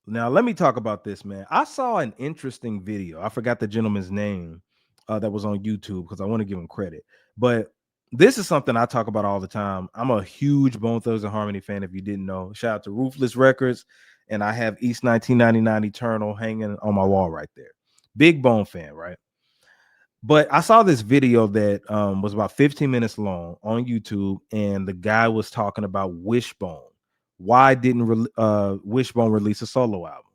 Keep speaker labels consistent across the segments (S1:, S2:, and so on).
S1: Now, let me talk about this, man. I saw an interesting video. I forgot the gentleman's name that was on YouTube because I want to give him credit. But this is something I talk about all the time. I'm a huge Bone Thugs and Harmony fan, if you didn't know. Shout out to Ruthless Records. And I have East 1999 Eternal hanging on my wall right there. Big Bone fan, right? But I saw this video that was about 15 minutes long on YouTube, and the guy was talking about Wishbone. Why didn't Wishbone release a solo album?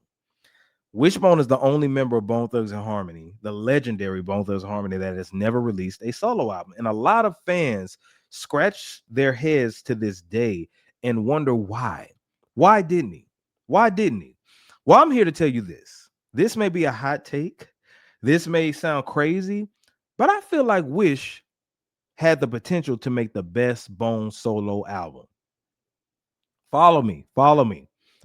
S1: Wishbone is the only member of Bone Thugs and Harmony, the legendary Bone Thugs and Harmony, that has never released a solo album. And a lot of fans scratch their heads to this day and wonder why. Why didn't he? Why didn't he? Well, I'm here to tell you this. This may be a hot take. This may sound crazy, but I feel like Wish had the potential to make the best Bone solo album. Follow me,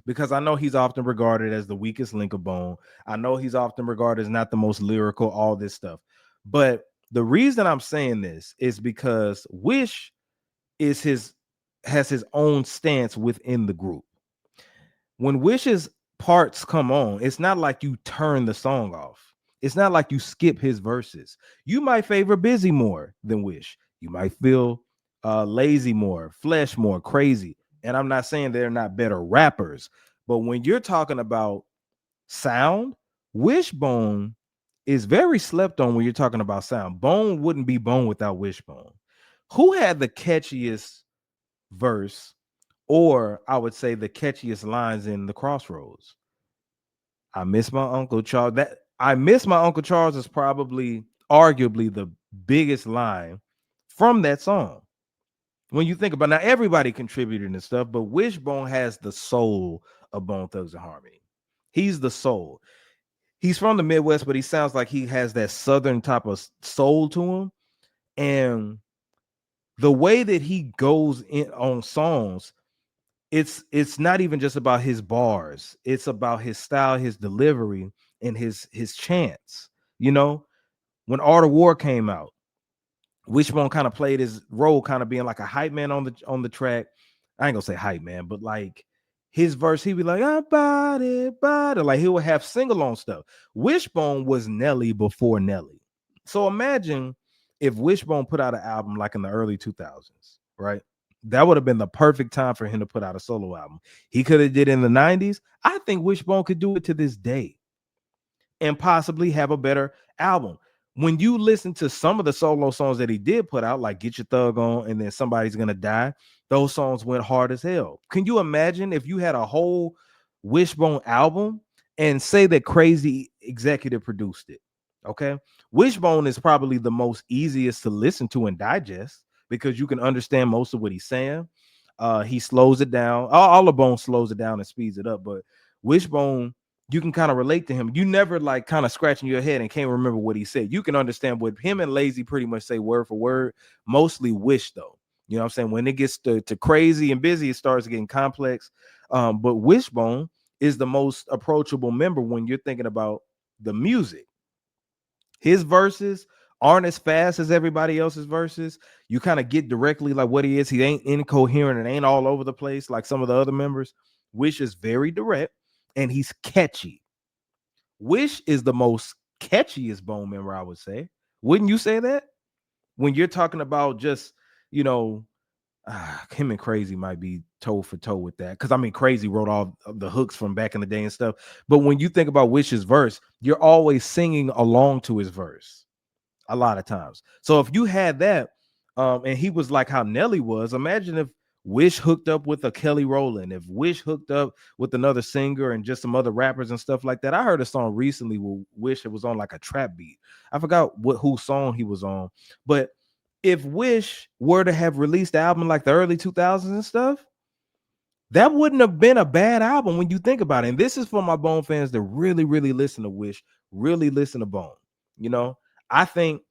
S1: because I know he's often regarded as the weakest link of Bone. I know he's often regarded as not the most lyrical, all this stuff. But the reason I'm saying this is because Wish is his has his own stance within the group. When Wish's parts come on, it's not like you turn the song off. It's not like you skip his verses. You might favor Busy more than Wish. You might feel lazy more, flesh more, crazy. And I'm not saying they're not better rappers, but when you're talking about sound, Wishbone is very slept on when you're talking about sound. Bone wouldn't be Bone without Wishbone. Who had the catchiest verse, or I would say the catchiest lines in The Crossroads? I miss my Uncle Charles. That I miss my Uncle Charles is probably arguably the biggest line from that song. When you think about, now, everybody contributed and stuff, but Wishbone has the soul of Bone Thugs and Harmony. He's the soul. He's from the Midwest, but he sounds like he has that southern type of soul to him. And the way that he goes in on songs, it's not even just about his bars. It's about his style, his delivery, and his chants. You know, when Art of War came out, Wishbone kind of played his role, kind of being like a hype man on the track. I ain't gonna say hype man, but like his verse, he'd be like, "I body," like he would have sing-along stuff. Wishbone was Nelly before Nelly. So imagine if Wishbone put out an album like in the early 2000s, right? That would have been the perfect time for him to put out a solo album. He could have did it in the 90s. I think Wishbone could do it to this day and possibly have a better album. When you listen to some of the solo songs that he did put out, like Get Your Thug On and then Somebody's Gonna Die, those songs went hard as hell. Can you imagine if you had a whole Wishbone album and say that Crazy executive produced it? Okay. Wishbone is probably the most easiest to listen to and digest because you can understand most of what he's saying. He slows it down. All the Bone slows it down and speeds it up, but Wishbone, you can kind of relate to him. You never like kind of scratching your head and can't remember what he said. You can understand what him and Lazy pretty much say word for word. Mostly Wish though. You know what I'm saying? When it gets to Crazy and Busy, it starts getting complex. But Wishbone is the most approachable member when you're thinking about the music. His verses aren't as fast as everybody else's verses. You kind of get directly like what he is. He ain't incoherent and ain't all over the place like some of the other members. Wish is very direct and he's catchy. Wish is the most catchiest Bone member, I would say. Wouldn't you say that? When you're talking about just, you know, him and Crazy might be toe for toe with that. Because I mean, Crazy wrote all of the hooks from back in the day and stuff. But when you think about Wish's verse, you're always singing along to his verse a lot of times. So if you had that, and he was like how Nelly was, imagine if Wish hooked up with a Kelly Rowland, if Wish hooked up with another singer and just some other rappers and stuff like that. I heard a song recently with Wish, it was on like a trap beat. I forgot whose song he was on, but if Wish were to have released the album like the early 2000s and stuff, that wouldn't have been a bad album when you think about it. And this is for my Bone fans that really, really listen to Wish, really listen to Bone. You know, I think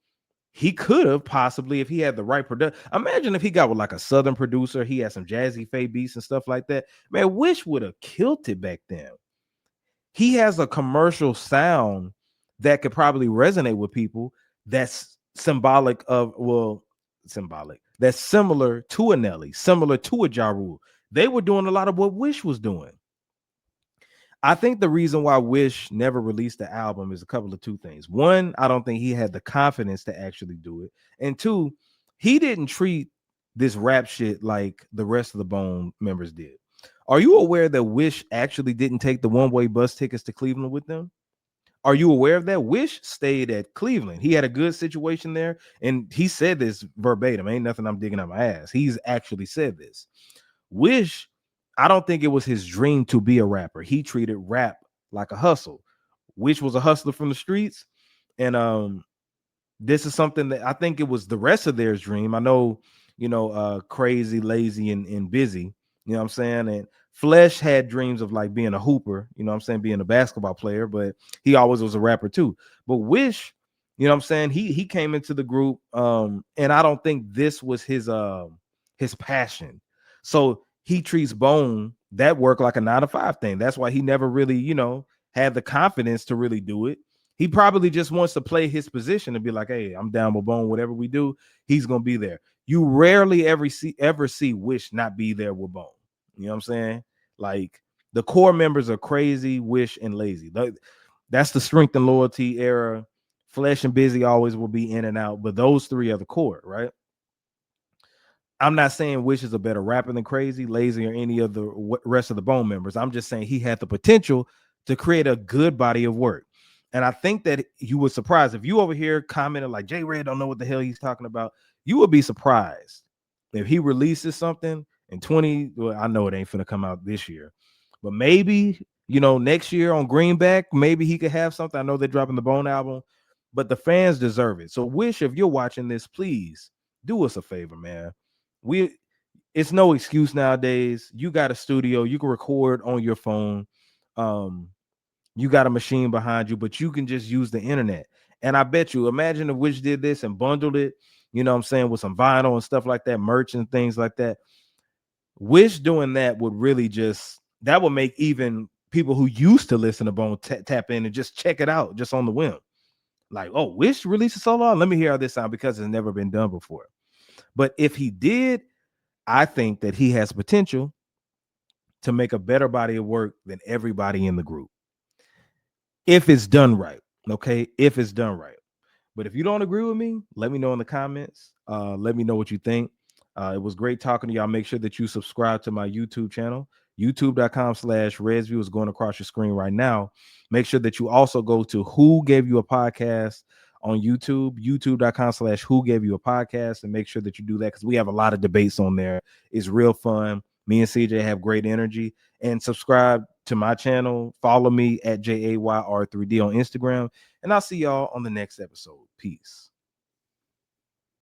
S1: he could have possibly, if he had the right production. Imagine if he got with like a Southern producer, he had some Jazzy Faye beats and stuff like that. Man, Wish would have killed it back then. He has a commercial sound that could probably resonate with people. That's symbolic of, well, symbolic. That's similar to a Nelly, similar to a Ja Rule. They were doing a lot of what Wish was doing. I think the reason why Wish never released the album is a couple of two things. One, I don't think he had the confidence to actually do it. And two, he didn't treat this rap shit like the rest of the Bone members did. Are you aware that Wish actually didn't take the one-way bus tickets to Cleveland with them? Are you aware of that? Wish stayed at Cleveland. He had a good situation there. And he said this verbatim. Ain't nothing I'm digging up my ass. He's actually said this. Wish, I don't think it was his dream to be a rapper. He treated rap like a hustle. Wish was a hustler from the streets. And this is something that I think it was the rest of their dream. I know, Crazy, Lazy, and Busy, you know what I'm saying? And Flesh had dreams of like being a hooper, you know what I'm saying, being a basketball player, but he always was a rapper too. But Wish, you know what I'm saying, he came into the group, and I don't think this was his passion. So he treats Bone that work like a 9 to 5 thing. That's why he never really, had the confidence to really do it. He probably just wants to play his position and be like, hey, I'm down with Bone. Whatever we do, he's gonna be there. You rarely ever see Wish not be there with Bone. You know what I'm saying? Like the core members are Crazy, Wish, and Lazy. That's the Strength and Loyalty era. Flesh and Busy always will be in and out, but those three are the core, right? I'm not saying Wish is a better rapper than Crazy, Lazy, or any of the rest of the Bone members. I'm just saying he had the potential to create a good body of work. And I think that you would surprise if you over here commenting like J Red don't know what the hell he's talking about. You would be surprised if he releases something in 20. Well, I know it ain't finna come out this year, but maybe next year on Greenback, maybe he could have something. I know they're dropping the Bone album, but the fans deserve it. So Wish, if you're watching this, please do us a favor, man. It's no excuse nowadays. You got a studio, you can record on your phone. You got a machine behind you, but you can just use the internet. And I bet you, imagine if Wish did this and bundled it, you know what I'm saying, with some vinyl and stuff like that, merch and things like that. Wish doing that would really that would make even people who used to listen to Bone tap in and just check it out just on the whim. Like, oh, Wish released a solo. Let me hear how this sound, because it's never been done before. But if he did, I think that he has potential to make a better body of work than everybody in the group. If it's done right. Okay. If it's done right. But if you don't agree with me, let me know in the comments. Let me know what you think. It was great talking to y'all. Make sure that you subscribe to my YouTube channel. YouTube.com/RedsView is going across your screen right now. Make sure that you also go to Who Gave You a Podcast on YouTube, youtube.com/Who Gave You a Podcast, and make sure that you do that because we have a lot of debates on there. It's real fun. Me and CJ have great energy. And subscribe to my channel. Follow me at JAYR3D on Instagram. And I'll see y'all on the next episode. Peace.